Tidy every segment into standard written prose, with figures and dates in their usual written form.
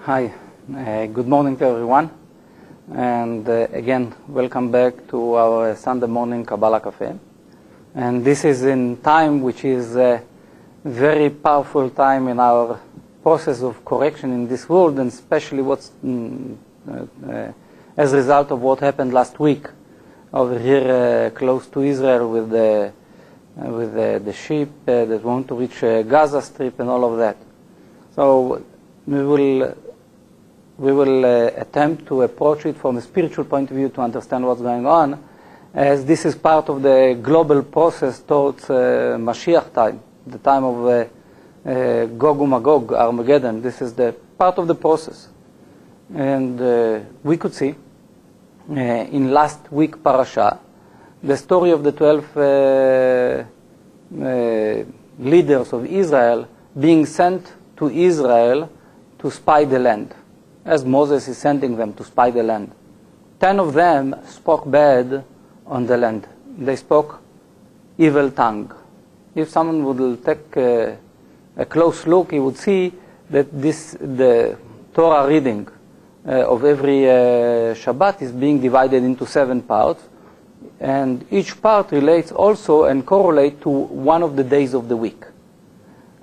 Hi, good morning to everyone, and again, welcome back to our Sunday morning Kabbalah Cafe. And this is in time which is a very powerful time in our process of correction in this world, and especially what's as a result of what happened last week over here close to Israel with the ship that want to reach Gaza Strip and all of that. So we will attempt to approach it from a spiritual point of view to understand what's going on, as this is part of the global process towards Mashiach time, the time of Gog uMagog, Armageddon. This is the part of the process. And we could see in last week parasha the story of the 12 leaders of Israel being sent to Israel to spy the land, as Moses is sending them to spy the land. 10 of them spoke bad on the land. They spoke evil tongue. If someone would take a close look, he would see that the Torah reading of every Shabbat is being divided into 7 parts, and each part relates also and correlates to one of the days of the week.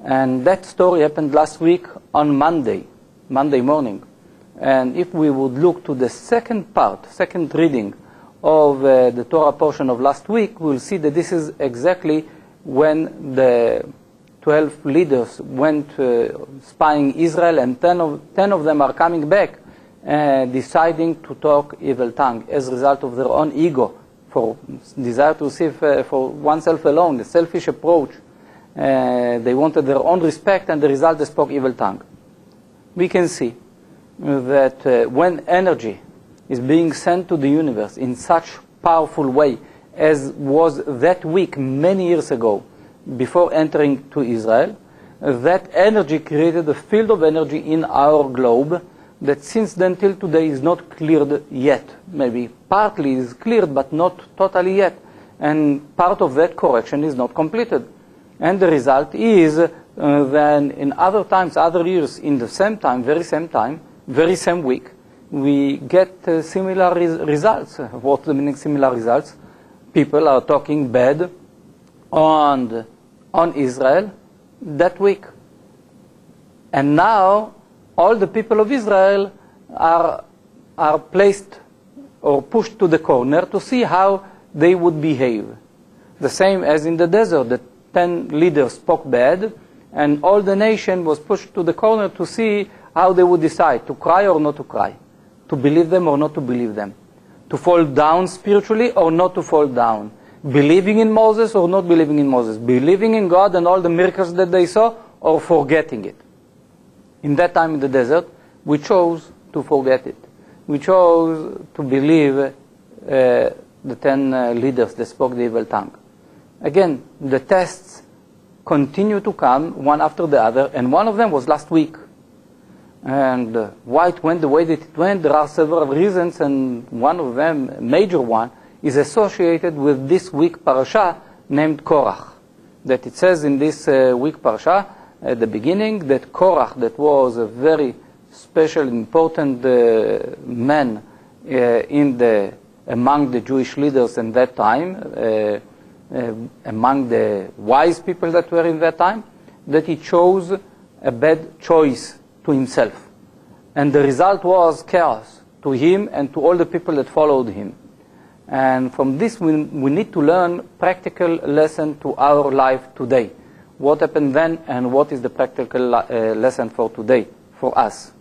And that story happened last week on Monday morning. And if we would look to the second reading of the Torah portion of last week, we'll see that this is exactly when the 12 leaders went spying Israel, and 10 of them are coming back deciding to talk evil tongue as a result of their own ego, for desire to receive for oneself alone, the selfish approach. They wanted their own respect, and the result they spoke evil tongue. We can see that when energy is being sent to the universe in such powerful way as was that week many years ago before entering to Israel, that energy created a field of energy in our globe that since then till today is not cleared yet. Maybe partly is cleared, but not totally yet. And part of that correction is not completed. And the result is then in other times, other years, in the same time, very same week, we get similar results. What's the meaning similar results? People are talking bad on Israel that week. And now all the people of Israel are placed or pushed to the corner to see how they would behave. The same as in the desert, the 10 leaders spoke bad, and all the nation was pushed to the corner to see how they would decide, to cry or not to cry, to believe them or not to believe them, to fall down spiritually or not to fall down, believing in Moses or not believing in Moses, believing in God and all the miracles that they saw, or forgetting it. In that time in the desert, we chose to forget it. We chose to believe the 10 leaders that spoke the evil tongue. Again, the tests continue to come one after the other, and one of them was last week. And why it went the way that it went, there are several reasons, and one of them, a major one, is associated with this week parasha named Korach. That it says in this week parasha at the beginning that Korach, that was a very special, important man among the Jewish leaders in that time, among the wise people that were in that time, that he chose a bad choice to himself. And the result was chaos to him and to all the people that followed him. And from this we need to learn practical lesson to our life today. What happened then and what is the practical lesson for today, for us.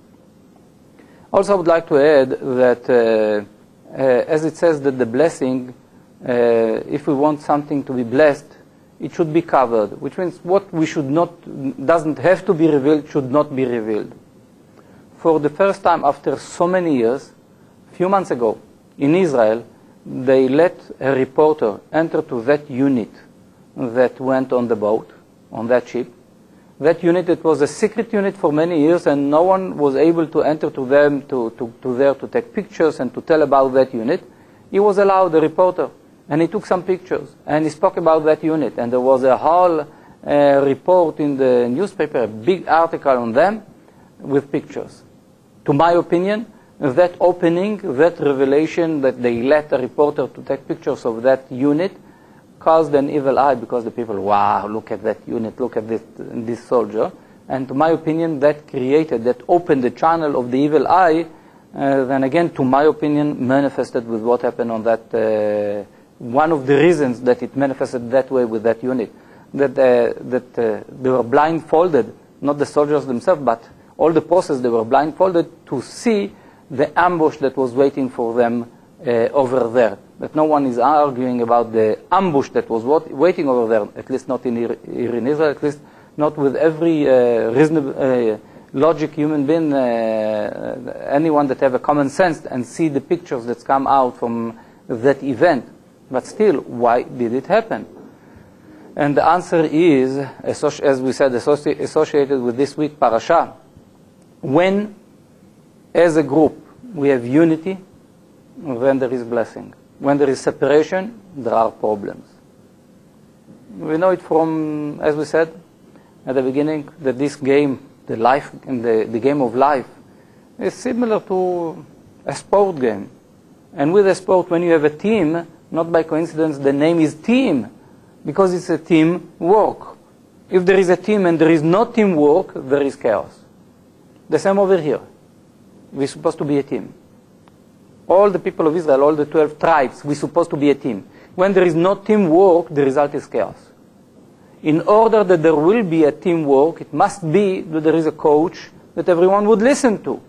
Also I would like to add that as it says that the blessing, if we want something to be blessed, it should be covered, which means what we should not, doesn't have to be revealed, should not be revealed. For the first time after so many years, a few months ago, in Israel, they let a reporter enter to that unit that went on the boat, on that ship. That unit, it was a secret unit for many years, and no one was able to enter to them, to there to take pictures and to tell about that unit. He was allowed, the reporter. And he took some pictures, and he spoke about that unit. And there was a whole report in the newspaper, a big article on them with pictures. To my opinion, that opening, that revelation that they let a reporter to take pictures of that unit caused an evil eye, because the people, wow, look at that unit, look at this soldier. And to my opinion, that opened the channel of the evil eye, then again, to my opinion, manifested with what happened on that, one of the reasons that it manifested that way with that unit, that they were blindfolded, not the soldiers themselves, but all the process, they were blindfolded to see the ambush that was waiting for them over there. But no one is arguing about the ambush that was waiting over there, at least not here in Israel, at least not with every reasonable, logic human being, anyone that have a common sense and see the pictures that come out from that event. But still, why did it happen? And the answer is, as we said, associated with this week parasha. When, as a group, we have unity, then there is blessing. When there is separation, there are problems. We know it from, as we said at the beginning, that this game, the life, and the game of life, is similar to a sport game. And with a sport, when you have a team, not by coincidence, the name is team, because it's a team work. If there is a team and there is no teamwork, there is chaos. The same over here. We're supposed to be a team. All the people of Israel, all the 12 tribes, we're supposed to be a team. When there is no teamwork, the result is chaos. In order that there will be a teamwork, it must be that there is a coach that everyone would listen to.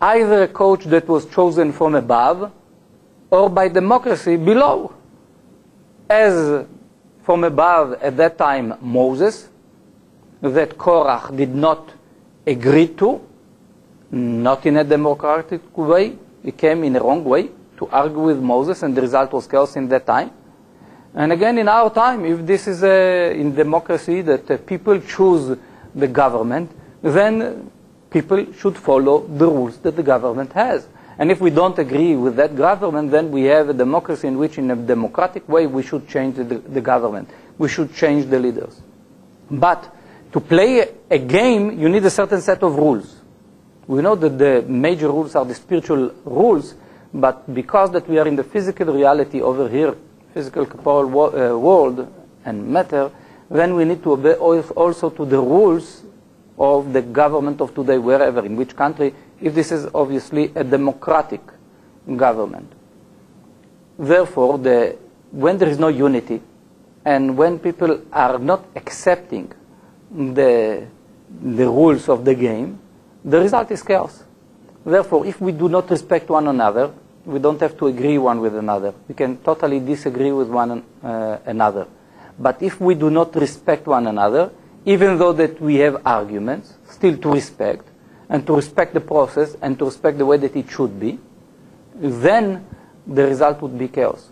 Either a coach that was chosen from above, or by democracy below. As from above at that time Moses, that Korach did not agree to, not in a democratic way, he came in a wrong way to argue with Moses, and the result was chaos in that time. And again, in our time, if this is in democracy that people choose the government, then people should follow the rules that the government has. And if we don't agree with that government, then we have a democracy in which, in a democratic way, we should change the government. We should change the leaders. But to play a game, you need a certain set of rules. We know that the major rules are the spiritual rules, but because that we are in the physical reality over here, physical corporal world and matter, then we need to obey also to the rules of the government of today, wherever, in which country, if this is obviously a democratic government. Therefore, when there is no unity, and when people are not accepting the rules of the game, the result is chaos. Therefore, if we do not respect one another, we don't have to agree one with another. We can totally disagree with one another. But if we do not respect one another, even though that we have arguments, still to respect, and to respect the process, and to respect the way that it should be, then the result would be chaos.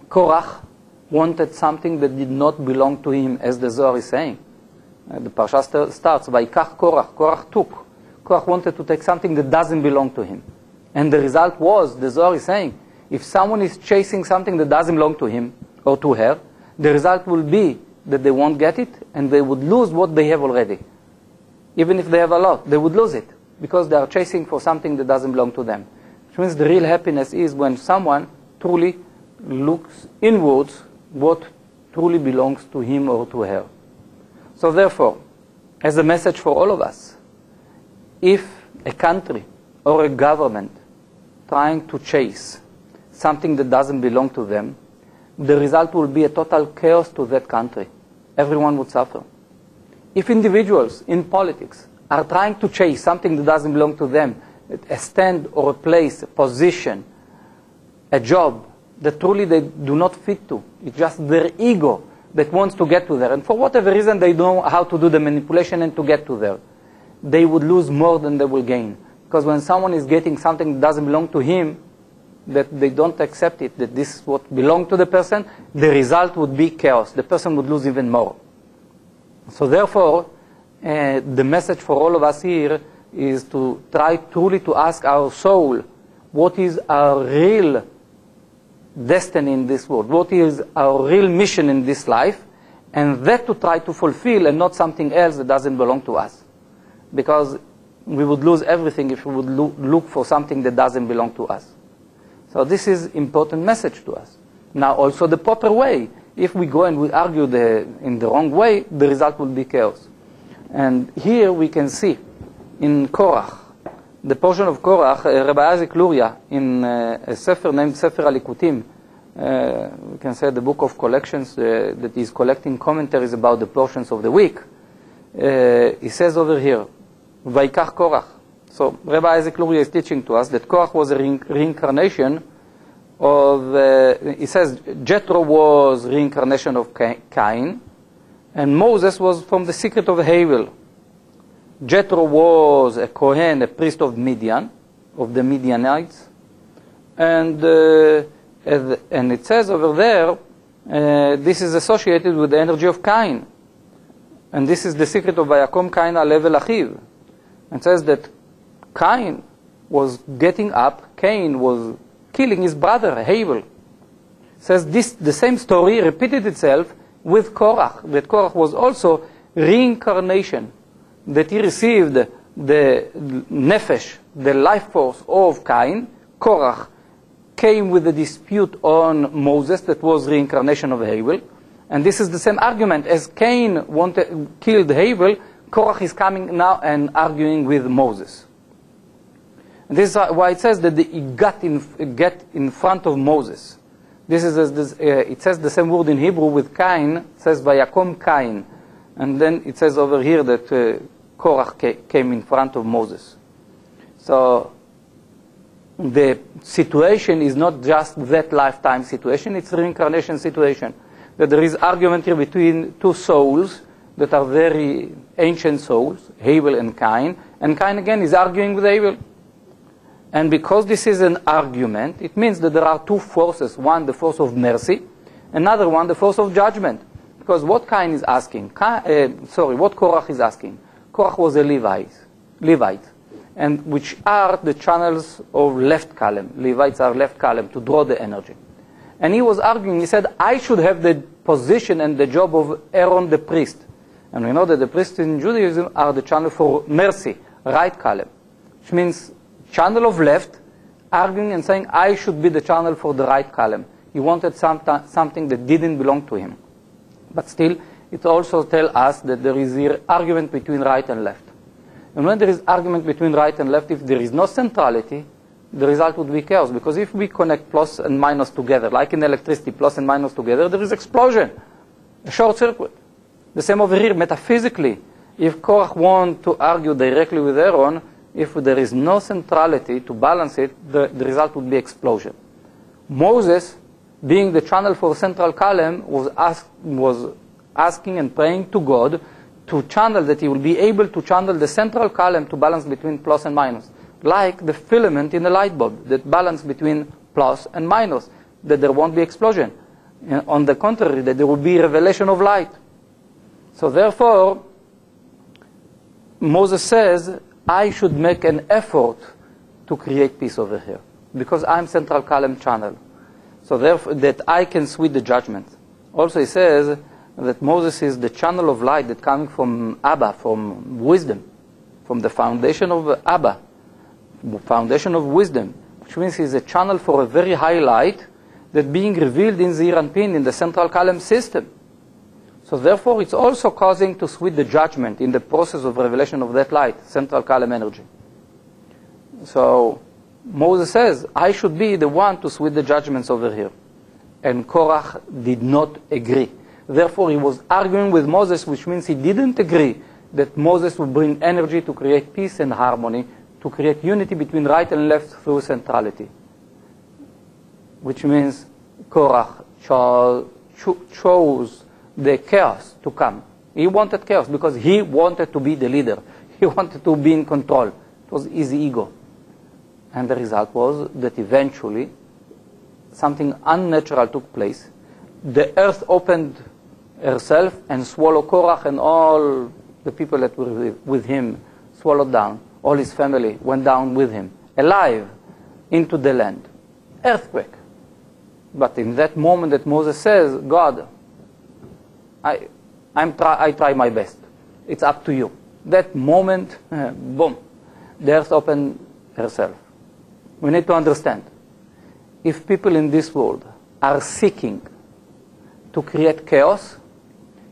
Korach wanted something that did not belong to him, as the Zohar is saying. The parasha starts, Vaikach Korach, Korach took. Korach wanted to take something that doesn't belong to him. And the result was, the Zohar is saying, if someone is chasing something that doesn't belong to him or to her, the result will be that they won't get it, and they would lose what they have already. Even if they have a lot, they would lose it, because they are chasing for something that doesn't belong to them. Which means the real happiness is when someone truly looks inwards what truly belongs to him or to her. So therefore, as a message for all of us, if a country or a government trying to chase something that doesn't belong to them, the result will be a total chaos to that country. Everyone would suffer. If individuals in politics are trying to chase something that doesn't belong to them, a stand or a place, a position, a job that truly they do not fit to, it's just their ego that wants to get to there, and for whatever reason they know how to do the manipulation and to get to there, they would lose more than they will gain. Because when someone is getting something that doesn't belong to him, that they don't accept it, that this is what belongs to the person, the result would be chaos. The person would lose even more. So therefore, the message for all of us here is to try truly to ask our soul, what is our real destiny in this world? What is our real mission in this life? And that to try to fulfill, and not something else that doesn't belong to us. Because we would lose everything if we would look for something that doesn't belong to us. So this is important message to us. Now also the proper way. If we go and we argue in the wrong way, the result will be chaos. And here we can see in Korach, the portion of Korach, Rabbi Isaac Luria, in a sefer named Sefer Alikutim, we can say the book of collections that is collecting commentaries about the portions of the week. He says over here, Vaikach Korach. So Rabbi Isaac Luria is teaching to us that Korach was a reincarnation of, he says Jethro was reincarnation of Cain, and Moses was from the secret of Havel. Jethro was a Kohen, a priest of Midian, of the Midianites, and it says over there, this is associated with the energy of Cain, and this is the secret of Vayakom Cain Alev Achiv. It says that Cain was getting up, Cain was killing his brother, Havel. It says the same story repeated itself with Korach, that Korach was also reincarnation, that he received the nefesh, the life force of Cain. Korach came with a dispute on Moses that was reincarnation of Havel. And this is the same argument. As Cain killed Havel, Korach is coming now and arguing with Moses. And this is why it says that he get in front of Moses. This is it says the same word in Hebrew with Cain. It says Vayakom Cain, and then it says over here that Korach came in front of Moses. So the situation is not just that lifetime situation; it's a reincarnation situation. That there is argument here between two souls that are very ancient souls, Havel and Cain Cain again is arguing with Havel. And because this is an argument, it means that there are two forces. One, the force of mercy. Another one, the force of judgment. Because what Cain is asking, what Korach is asking. Korach was a Levite. And which are the channels of left column. Levites are left column to draw the energy. And he was arguing, he said, I should have the position and the job of Aaron the priest. And we know that the priests in Judaism are the channel for mercy, right column. Which means channel of left, arguing and saying, I should be the channel for the right column. He wanted something that didn't belong to him. But still, it also tells us that there is here argument between right and left. And when there is argument between right and left, if there is no centrality, the result would be chaos. Because if we connect plus and minus together, like in electricity, plus and minus together, there is explosion, a short circuit. The same over here, metaphysically. If Korach wants to argue directly with Aaron, if there is no centrality to balance it, the result would be explosion. Moses, being the channel for central column, was asking and praying to God to channel, that he will be able to channel the central column to balance between plus and minus. Like the filament in a light bulb that balance between plus and minus, that there won't be explosion. On the contrary, that there will be revelation of light. So therefore, Moses says, I should make an effort to create peace over here, because I'm central column channel. So therefore, that I can sweep the judgment. Also he says that Moses is the channel of light that coming from Abba, from wisdom, from the foundation of Abba, foundation of wisdom, which means he's a channel for a very high light that being revealed in Zeir Anpin, in the central column system. So therefore, it's also causing to sweep the judgment in the process of revelation of that light, central column energy. So Moses says, I should be the one to sweep the judgments over here. And Korach did not agree. Therefore, he was arguing with Moses, which means he didn't agree that Moses would bring energy to create peace and harmony, to create unity between right and left through centrality. Which means Korach chose the chaos to come. He wanted chaos because he wanted to be the leader. He wanted to be in control. It was his ego. And the result was that eventually something unnatural took place. The earth opened herself and swallowed Korach, and all the people that were with him swallowed down. All his family went down with him, alive, into the land. Earthquake. But in that moment that Moses says, God, I try my best. It's up to you. That moment, boom. the earth opened herself. We need to understand, if people in this world are seeking to create chaos,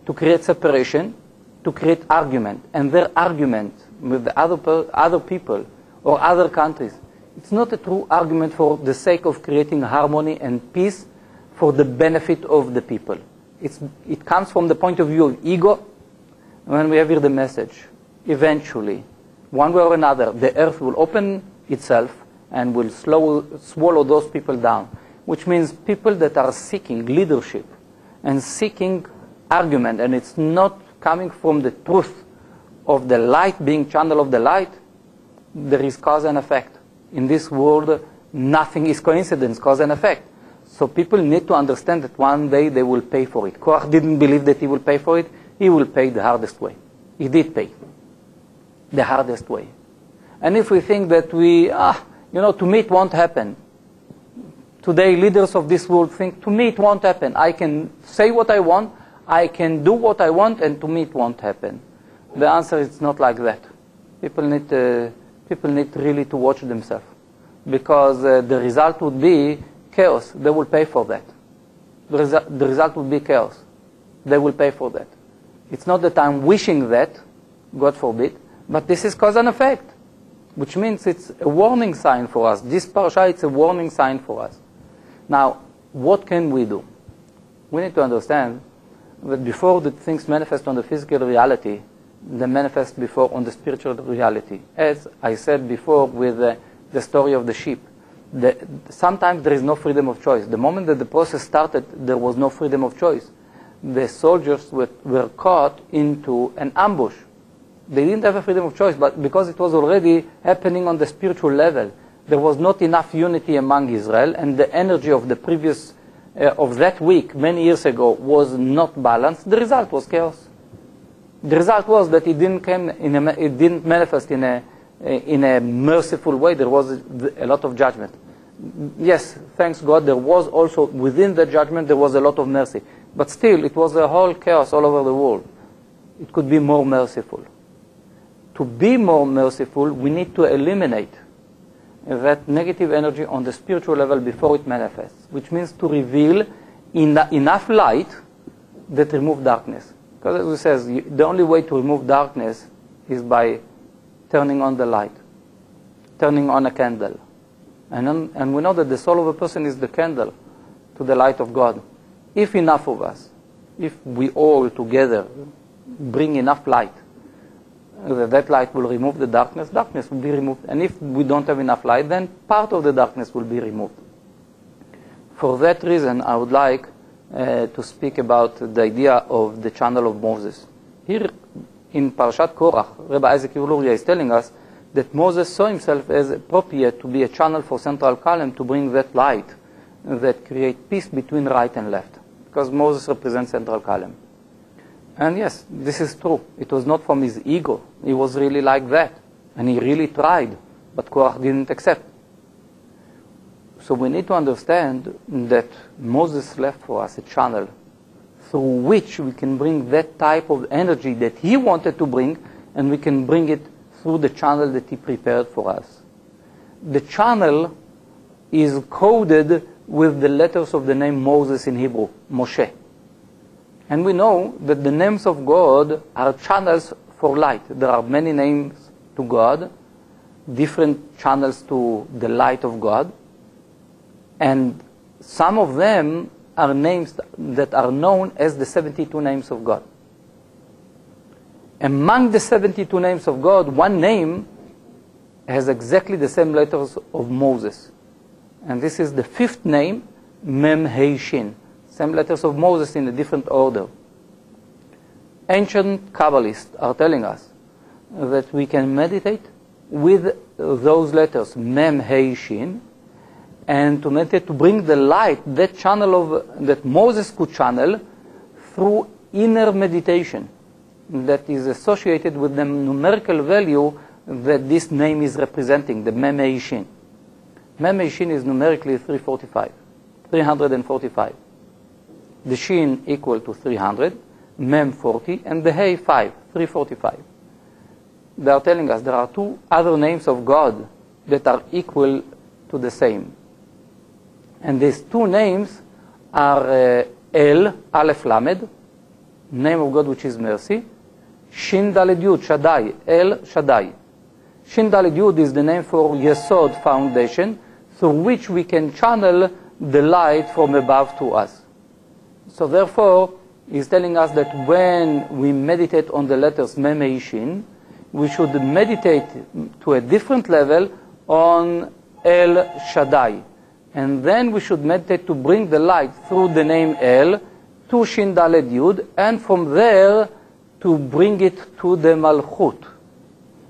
to create separation, to create argument, and their argument with the other people or other countries, it's not a true argument for the sake of creating harmony and peace for the benefit of the people. It comes from the point of view of ego. When we have here the message, eventually, one way or another, the earth will open itself and will swallow those people down, which means people that are seeking leadership and seeking argument, and it's not coming from the truth of the light being channel of the light, there is cause and effect. In this world, nothing is coincidence, cause and effect. So people need to understand that one day they will pay for it. Korach didn't believe that he will pay for it. He will pay the hardest way. He did pay the hardest way. And if we think that to me it won't happen. Today, leaders of this world think, to me it won't happen. I can say what I want, I can do what I want, and to me it won't happen. The answer is not like that. People need really to watch themselves, because the result would be chaos. They will pay for that. The result would be chaos. They will pay for that. It's not that I'm wishing that, God forbid, but this is cause and effect, which means it's a warning sign for us. This parasha, it's a warning sign for us. Now, what can we do? We need to understand that before the things manifest on the physical reality, they manifest before on the spiritual reality. As I said before with the story of the sheep, sometimes there is no freedom of choice. The moment that the process started, there was no freedom of choice. The soldiers were caught into an ambush. They didn't have a freedom of choice, but because it was already happening on the spiritual level, there was not enough unity among Israel, and the energy of the previous, of that week, many years ago, was not balanced. The result was chaos. The result was that it didn't manifest in a merciful way. There was a lot of judgment. Yes, thanks God, there was also, within the judgment, there was a lot of mercy. But still, it was a whole chaos all over the world. It could be more merciful. To be more merciful, we need to eliminate that negative energy on the spiritual level before it manifests, which means to reveal enough light that remove darkness. Because as it says, the only way to remove darkness is by turning on the light, turning on a candle. And we know that the soul of a person is the candle to the light of God. If enough of us, if we all together bring enough light, that light will remove the darkness, darkness will be removed. And if we don't have enough light, then part of the darkness will be removed. For that reason, I would like to speak about the idea of the channel of Moses. Here in Parashat Korach, Rabbi Isaac Luria is telling us that Moses saw himself as appropriate to be a channel for Central Column to bring that light that create peace between right and left, because Moses represents Central Column. And yes, this is true. It was not from his ego. He was really like that. And he really tried, but Korach didn't accept. So we need to understand that Moses left for us a channel through which we can bring that type of energy that he wanted to bring, and we can bring it through the channel that he prepared for us. The channel is coded with the letters of the name Moses in Hebrew, Moshe. And we know that the names of God are channels for light. There are many names to God, different channels to the light of God. And some of them are names that are known as the 72 names of God. Among the 72 names of God, one name has exactly the same letters of Moses. And this is the fifth name, Mem Hei Shin. Same letters of Moses in a different order. Ancient Kabbalists are telling us that we can meditate with those letters, Mem Hei Shin, and to meditate, to bring the light, that channel that Moses could channel through inner meditation that is associated with the numerical value that this name is representing, the Mem Hei Shin. Mem Hei Shin is numerically 345. The Shin equal to 300, Mem 40, and the Hei 5, 345. they are telling us there are two other names of God that are equal to the same. And these two names are El, Aleph Lamed, name of God which is mercy, Shin Daled Yud, Shaddai, El Shaddai. Shin Daled Yud is the name for Yesod, foundation, through which we can channel the light from above to us. So therefore, he's telling us that when we meditate on the letters Mem He Shin, we should meditate to a different level on El Shaddai. And then we should meditate to bring the light through the name El to Shin Daled Yud, and from there to bring it to the Malchut.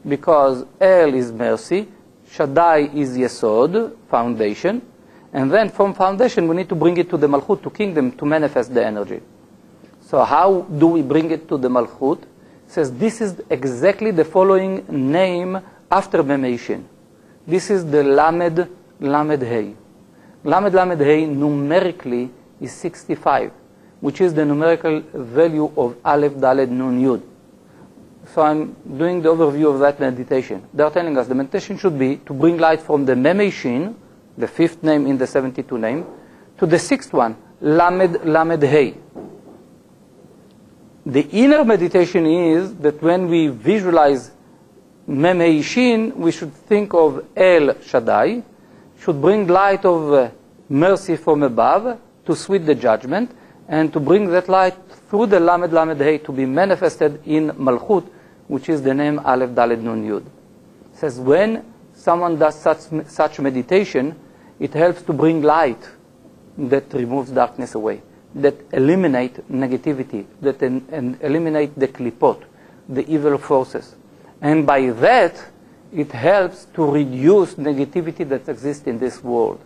Because El is mercy, Shaddai is Yesod, foundation, and then from foundation we need to bring it to the Malchut, to kingdom, to manifest the energy. So how do we bring it to the Malchut? It says this is exactly the following name after Mem He Shin. This is the Lamed Lamed Hey. Lamed Lamed Hey numerically is 65, which is the numerical value of Aleph Daled Nun Yud. So I'm doing the overview of that meditation. They are telling us the meditation should be to bring light from the Mem He Shin, the fifth name in the 72 name, to the sixth one, Lamed Lamed Hey. The inner meditation is that when we visualize Mem He Shin, we should think of El Shaddai, should bring light of mercy from above to sweep the judgment, and to bring that light through the Lamed Lamed Hey to be manifested in Malchut, which is the name Aleph Daled Nun Yud. It says when someone does such meditation, it helps to bring light that removes darkness away, that eliminate negativity, that eliminate the klipot, the evil forces. And by that, it helps to reduce negativity that exists in this world.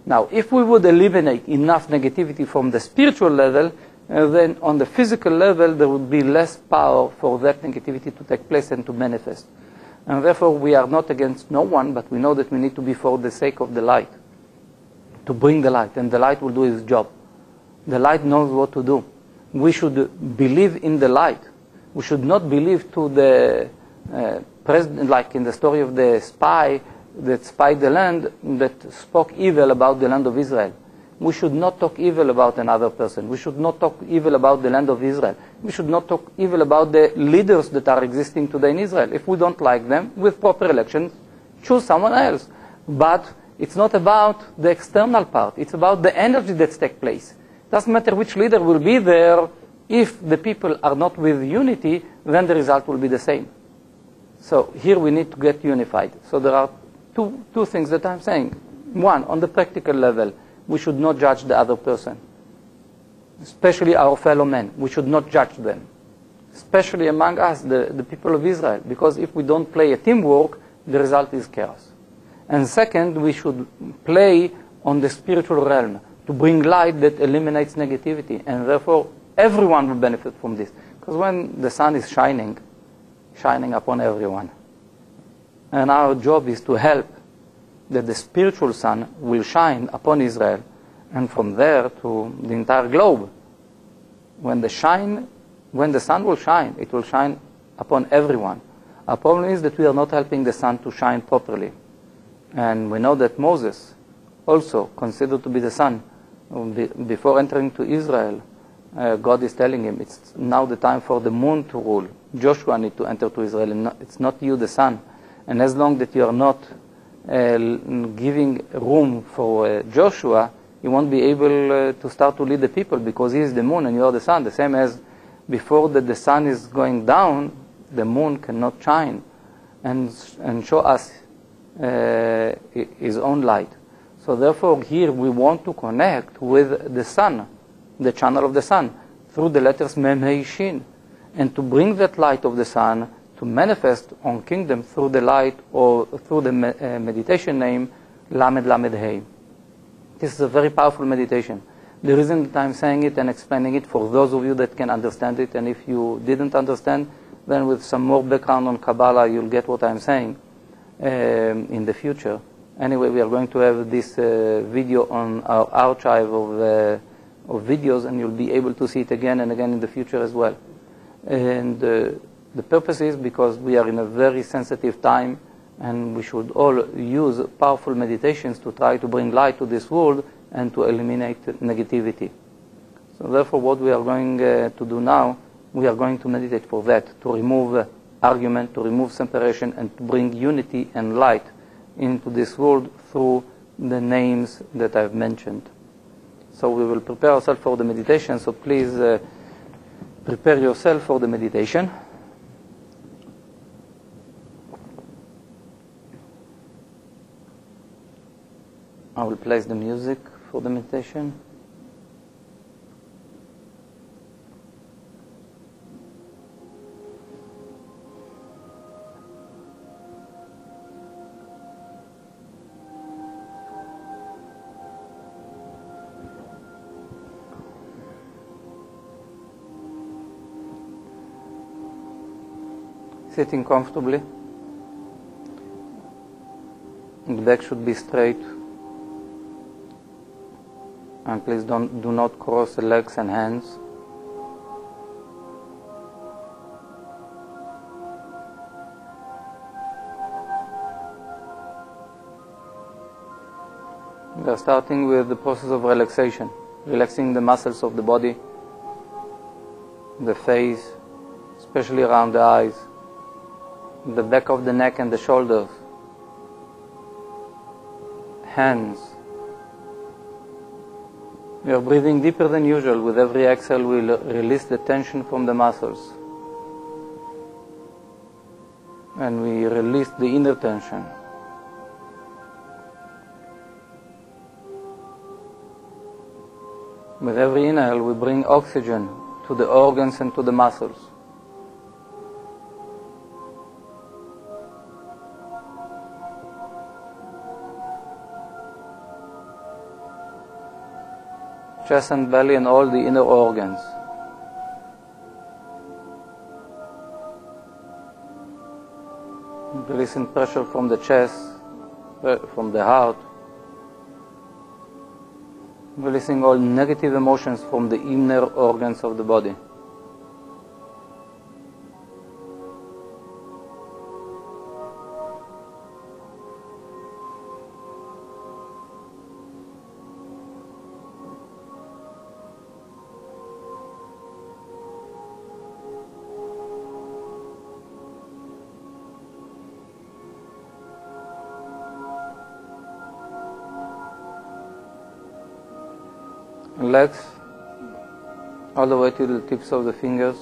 Now, if we would eliminate enough negativity from the spiritual level, then on the physical level, there would be less power for that negativity to take place and to manifest. And therefore, we are not against no one, but we know that we need to be for the sake of the light, to bring the light, and the light will do its job. The light knows what to do. We should believe in the light. We should not believe to the president, like in the story of the spy that spied the land, that spoke evil about the land of Israel. We should not talk evil about another person. We should not talk evil about the land of Israel. We should not talk evil about the leaders that are existing today in Israel. If we don't like them, with proper elections, choose someone else. But it's not about the external part. It's about the energy that takes place. It doesn't matter which leader will be there. If the people are not with unity, then the result will be the same. So here we need to get unified. So there are two things that I'm saying. One, on the practical level, we should not judge the other person, especially our fellow men. We should not judge them, especially among us, the people of Israel, because if we don't play a teamwork, the result is chaos. And second, we should play on the spiritual realm to bring light that eliminates negativity, and therefore everyone will benefit from this. Because when the sun is shining upon everyone, and our job is to help that the spiritual sun will shine upon Israel, and from there to the entire globe. When the sun will shine, it will shine upon everyone. Our problem is that we are not helping the sun to shine properly. And we know that Moses, also considered to be the sun, before entering to Israel, God is telling him, it's now the time for the moon to rule. Joshua needs to enter to Israel, and it's not you, the sun. And as long that you are not giving room for Joshua, you won't be able to start to lead the people, because he is the moon and you are the sun. The same as before that the sun is going down, the moon cannot shine and show us his own light. So therefore here we want to connect with the sun, the channel of the sun, through the letters Mem He Shin, and to bring that light of the sun to manifest on kingdom through the light, or through the meditation name Lamed Lamed Hey. This is a very powerful meditation. The reason that I'm saying it and explaining it for those of you that can understand it, and if you didn't understand, then with some more background on Kabbalah, you'll get what I'm saying in the future. Anyway, we are going to have this video on our archive of videos, and you'll be able to see it again and again in the future as well. And The purpose is because we are in a very sensitive time, and we should all use powerful meditations to try to bring light to this world and to eliminate negativity. So therefore, what we are going to do now, we are going to meditate for that, to remove argument, to remove separation, and to bring unity and light into this world through the names that I've mentioned. So we will prepare ourselves for the meditation, so please prepare yourself for the meditation. I will place the music for the meditation. Sitting comfortably. The back should be straight. And please do not cross the legs and hands. We are starting with the process of relaxation, relaxing the muscles of the body, the face, especially around the eyes, the back of the neck and the shoulders, hands. We are breathing deeper than usual. With every exhale, we'll release the tension from the muscles. And we release the inner tension. With every inhale, we bring oxygen to the organs and to the muscles. Chest and belly and all the inner organs. Releasing pressure from the chest, from the heart. Releasing all negative emotions from the inner organs of the body. Legs, all the way to the tips of the fingers,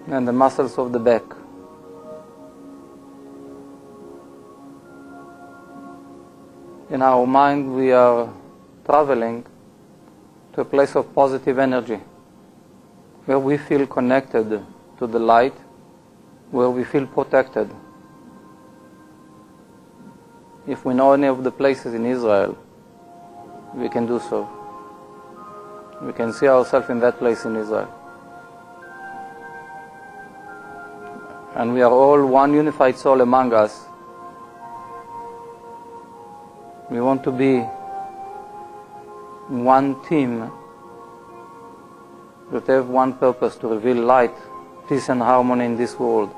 and the muscles of the back. In our mind, we are traveling to a place of positive energy, where we feel connected to the light, where we feel protected. If we know any of the places in Israel, we can do so. We can see ourselves in that place in Israel. And we are all one unified soul among us. We want to be one team that have one purpose, to reveal light, peace and harmony in this world.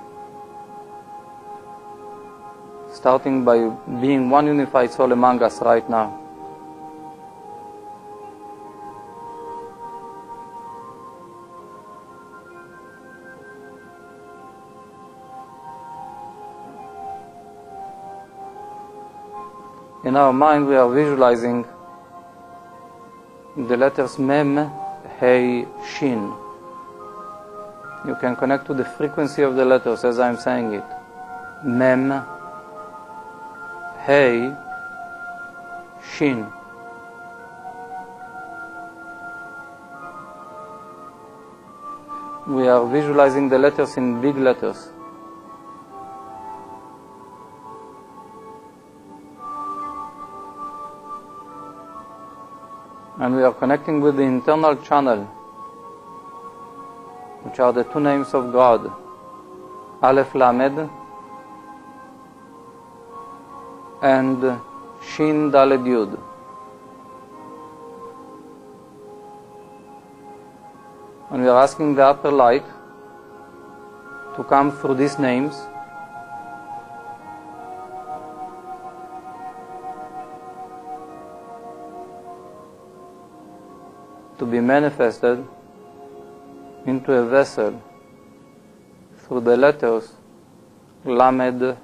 Starting by being one unified soul among us right now. In our mind, we are visualizing the letters Mem, Hey, Shin. You can connect to the frequency of the letters as I'm saying it. Mem, Hey, Shin. We are visualizing the letters in big letters. And we are connecting with the internal channel, which are the two names of God, Aleph Lamed and Shin Daled Yud. And we are asking the upper light to come through these names to be manifested into a vessel through the letters Lamed,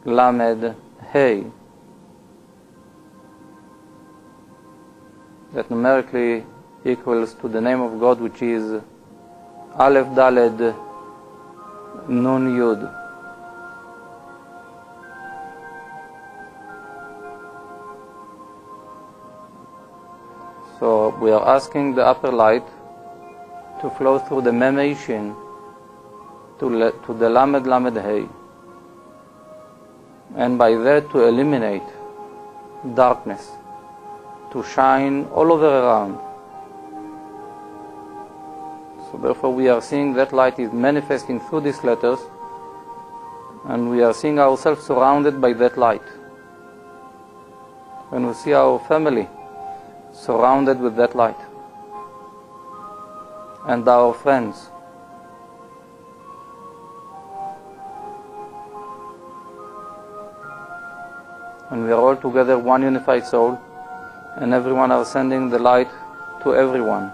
Lamed, Hey, that numerically equals to the name of God, which is Aleph Daled Nun Yud. So we are asking the upper light to flow through the Memeshin to the Lamed Lamed Hey, and by that to eliminate darkness, to shine all over around. So therefore we are seeing that light is manifesting through these letters, and we are seeing ourselves surrounded by that light. When we see our family surrounded with that light, and our friends, and we are all together one unified soul, and everyone are sending the light to everyone.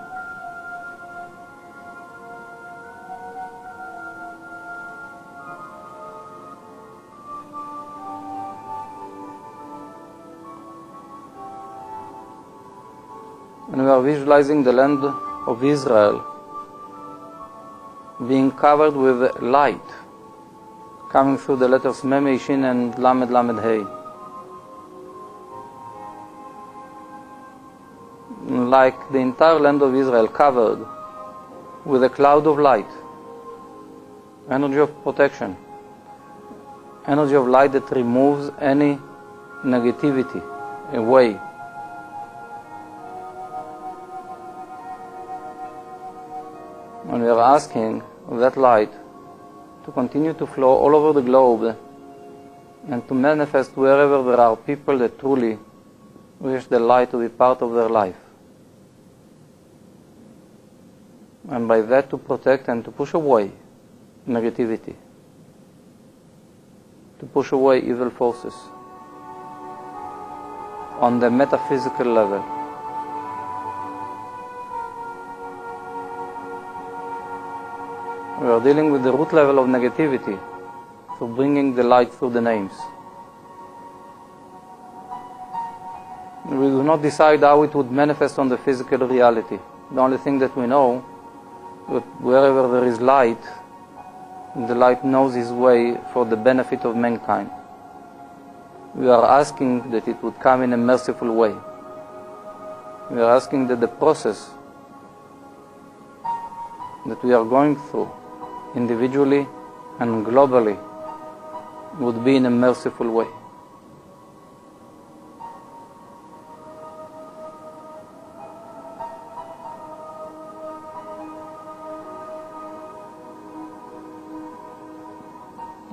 And we are visualizing the land of Israel being covered with light, coming through the letters Mem, Shin and Lamed, Lamed, Hey. Like the entire land of Israel covered with a cloud of light, energy of protection, energy of light that removes any negativity away. And we are asking that light to continue to flow all over the globe and to manifest wherever there are people that truly wish the light to be part of their life. And by that to protect and to push away negativity, to push away evil forces on the metaphysical level. We are dealing with the root level of negativity, so bringing the light through the names. We do not decide how it would manifest on the physical reality. The only thing that we know, that wherever there is light, the light knows its way for the benefit of mankind. We are asking that it would come in a merciful way. We are asking that the process that we are going through, individually and globally, would be in a merciful way.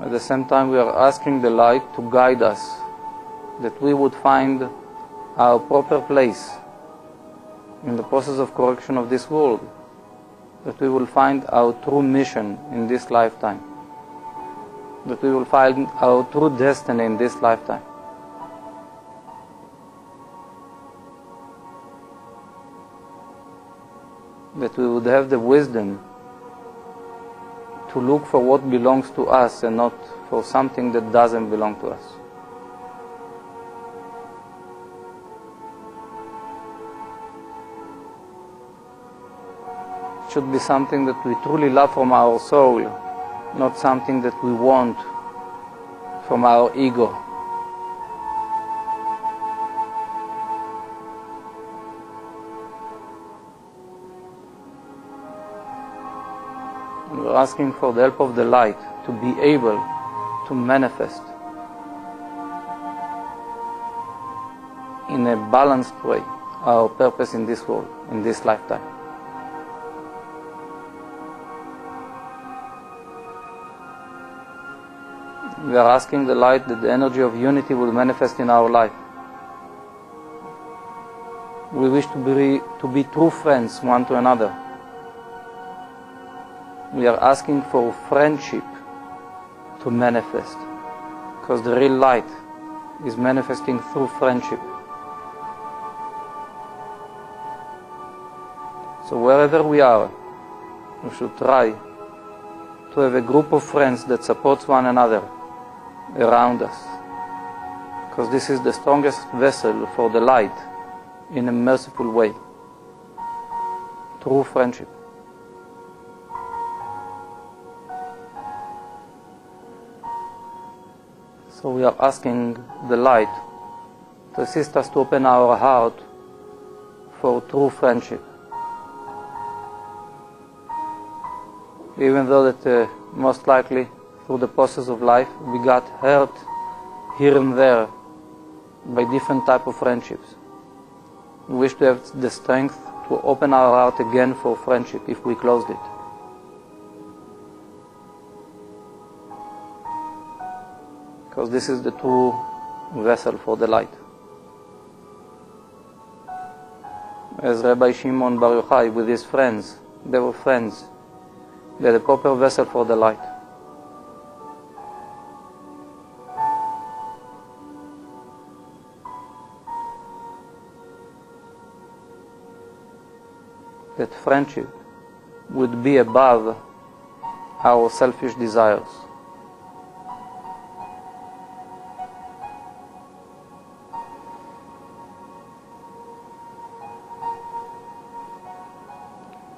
At the same time, we are asking the light to guide us, that we would find our proper place in the process of correction of this world, that we will find our true mission in this lifetime, that we will find our true destiny in this lifetime. That we would have the wisdom to look for what belongs to us and not for something that doesn't belong to us. It should be something that we truly love from our soul, not something that we want from our ego. We are asking for the help of the light to be able to manifest in a balanced way our purpose in this world, in this lifetime. We are asking the light that the energy of unity will manifest in our life. We wish to be true friends one to another, We are asking for friendship to manifest, because the real light is manifesting through friendship. So wherever we are, we should try to have a group of friends that supports one another around us, because this is the strongest vessel for the light in a merciful way. True friendship. So we are asking the light to assist us to open our heart for true friendship. Even though that most likely through the process of life we got hurt here and there by different type of friendships. We wish to have the strength to open our heart again for friendship if we closed it. Because this is the true vessel for the light. As Rabbi Shimon Bar Yochai with his friends, they were friends. They had a proper vessel for the light. That friendship would be above our selfish desires.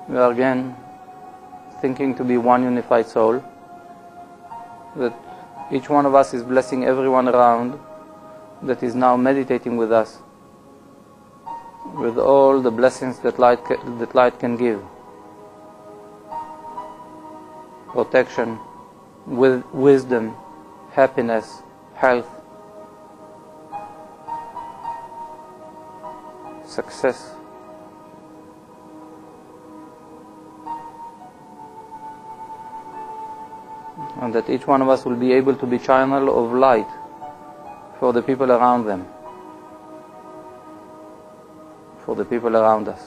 We are again thinking to be one unified soul, that each one of us is blessing everyone around that is now meditating with us, with all the blessings that light can give. Protection, wisdom, happiness, health, success. And that each one of us will be able to be channel of light for the people around them, for the people around us.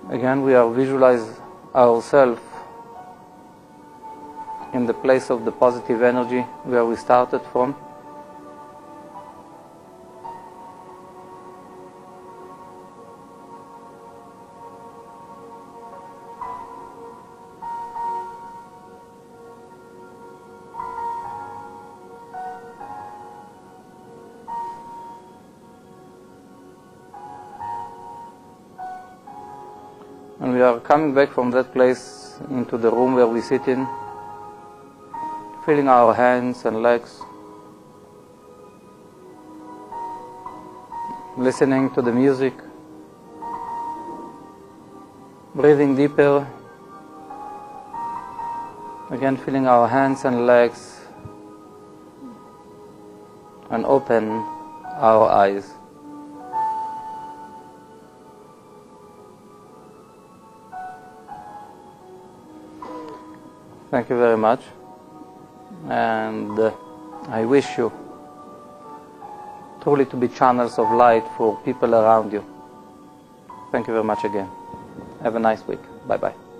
Again, we are visualize ourselves in the place of the positive energy where we started from. And we are coming back from that place into the room where we sit in, feeling our hands and legs, listening to the music, breathing deeper, again feeling our hands and legs, and open our eyes. Thank you very much, and I wish you truly to be channels of light for people around you. Thank you very much again. Have a nice week. Bye-bye.